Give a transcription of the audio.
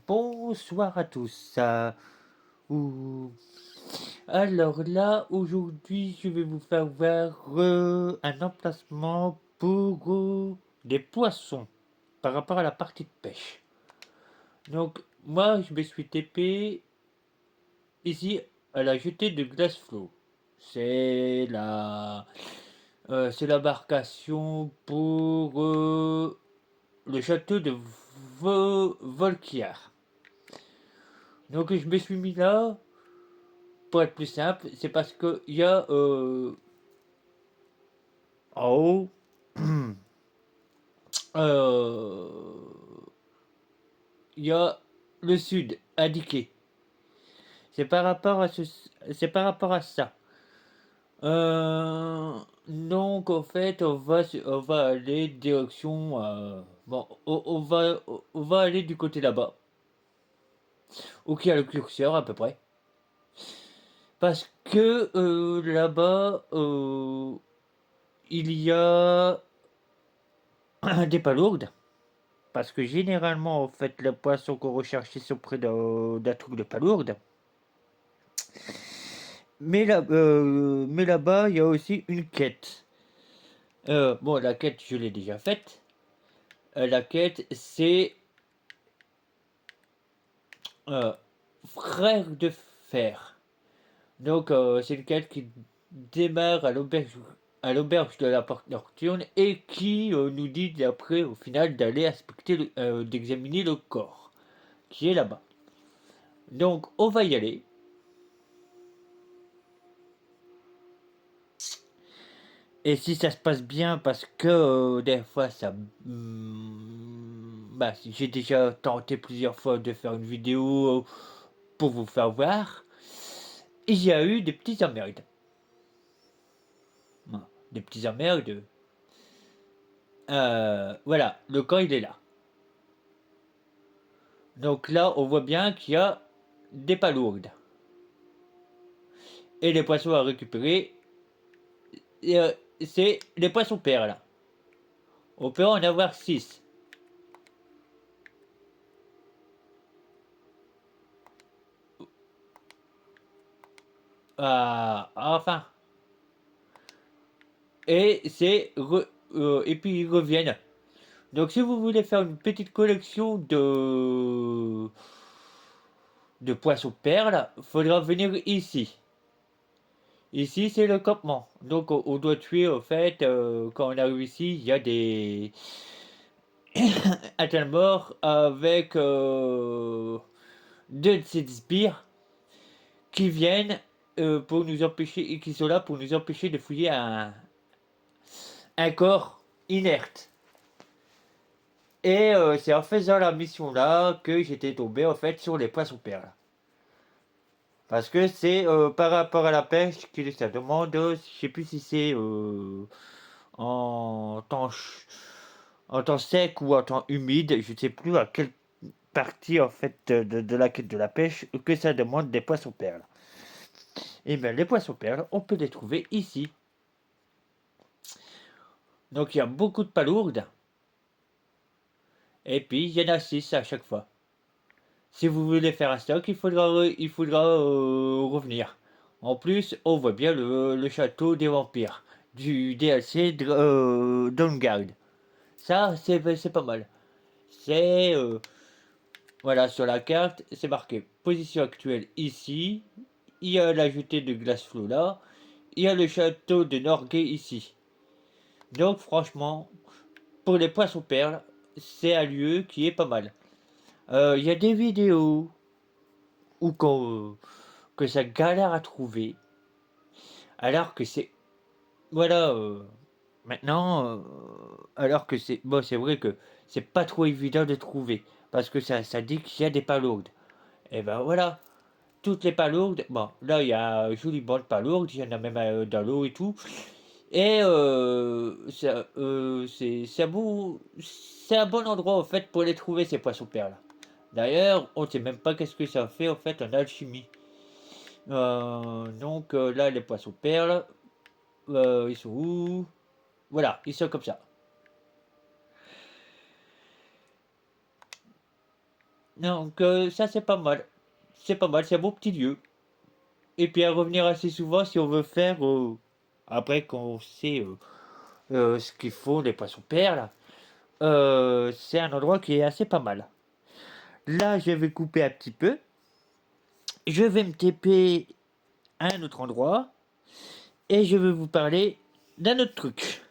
Bonsoir à tous. Ouh. Alors là, aujourd'hui, je vais vous faire voir un emplacement pour des poissons par rapport à la partie de pêche. Donc, moi, je me suis TP ici à la jetée de Glassflow. C'est c'est l'embarcation pour le château de Volquiar. Donc, je me suis mis là. Pour être plus simple, c'est parce que il y a en haut, il y a le sud indiqué. C'est par rapport à c'est par rapport à ça. Donc en fait, on va aller direction. Bon, on va aller du côté là-bas, où il y a le curseur à peu près. Parce que là-bas, il y a des palourdes. Parce que généralement, en fait, les poissons qu'on recherchait sont près d'un truc de palourde. Mais là-bas, il y a aussi une quête. Bon, la quête, je l'ai déjà faite. La quête, c'est euh, frère de fer. Donc, c'est une quête qui démarre à l'auberge de la Porte Nocturne et qui nous dit après, au final, d'aller inspecter, d'examiner le corps qui est là-bas. Donc, on va y aller. Et si ça se passe bien, parce que des fois ça... bah, j'ai déjà tenté plusieurs fois de faire une vidéo pour vous faire voir. Il y a eu des petits emmerdes. Des petits emmerdes. Voilà, le camp il est là. Donc là, on voit bien qu'il y a des palourdes. Et les poissons à récupérer, c'est les poissons perles. On peut en avoir 6. Enfin. Et puis ils reviennent. Donc si vous voulez faire une petite collection de poissons perles, faudra venir ici. Ici c'est le campement. Donc on doit tuer au fait, quand on arrive ici, il y a des atteints morts avec deux de ces sbires qui viennent pour nous empêcher, et qui sont là pour nous empêcher de fouiller un corps inerte. Et c'est en faisant la mission là que j'étais tombé en fait sur les poissons perles. Parce que c'est par rapport à la pêche que ça demande, je sais plus si c'est en temps, en temps sec ou en temps humide, je ne sais plus à quelle partie en fait de la quête de la pêche que ça demande des poissons perles. Et bien les poissons perles, on peut les trouver ici. Donc il y a beaucoup de palourdes. Et puis il y en a 6 à chaque fois. Si vous voulez faire un stock, il faudra revenir. En plus, on voit bien le château des vampires du DLC Dawnguard. Ça, c'est pas mal. C'est voilà, sur la carte, c'est marqué position actuelle ici. Il y a la jetée de Glassflow là. Il y a le château de Norgay ici. Donc franchement, pour les poissons perles, c'est un lieu qui est pas mal. Il y a des vidéos où que ça galère à trouver, alors que c'est voilà maintenant alors que c'est bon, c'est vrai que c'est pas trop évident de trouver parce que ça dit qu'il y a des palourdes. Et ben voilà, toutes les palourdes, bon là il y a joli bande palourdes, il y en a même dans l'eau et tout. Et c'est un bon endroit en fait pour les trouver ces poissons perles. D'ailleurs, on sait même pas qu'est-ce que ça fait en fait en alchimie. Donc là, les poissons perles, ils sont où? Voilà, ils sont comme ça. Donc ça c'est pas mal. C'est pas mal, c'est un bon petit lieu. Et puis à revenir assez souvent si on veut faire, après qu'on sait, ce qu'il faut, les poissons pères là, c'est un endroit qui est assez pas mal. Là, je vais couper un petit peu. Je vais me TP à un autre endroit et je vais vous parler d'un autre truc.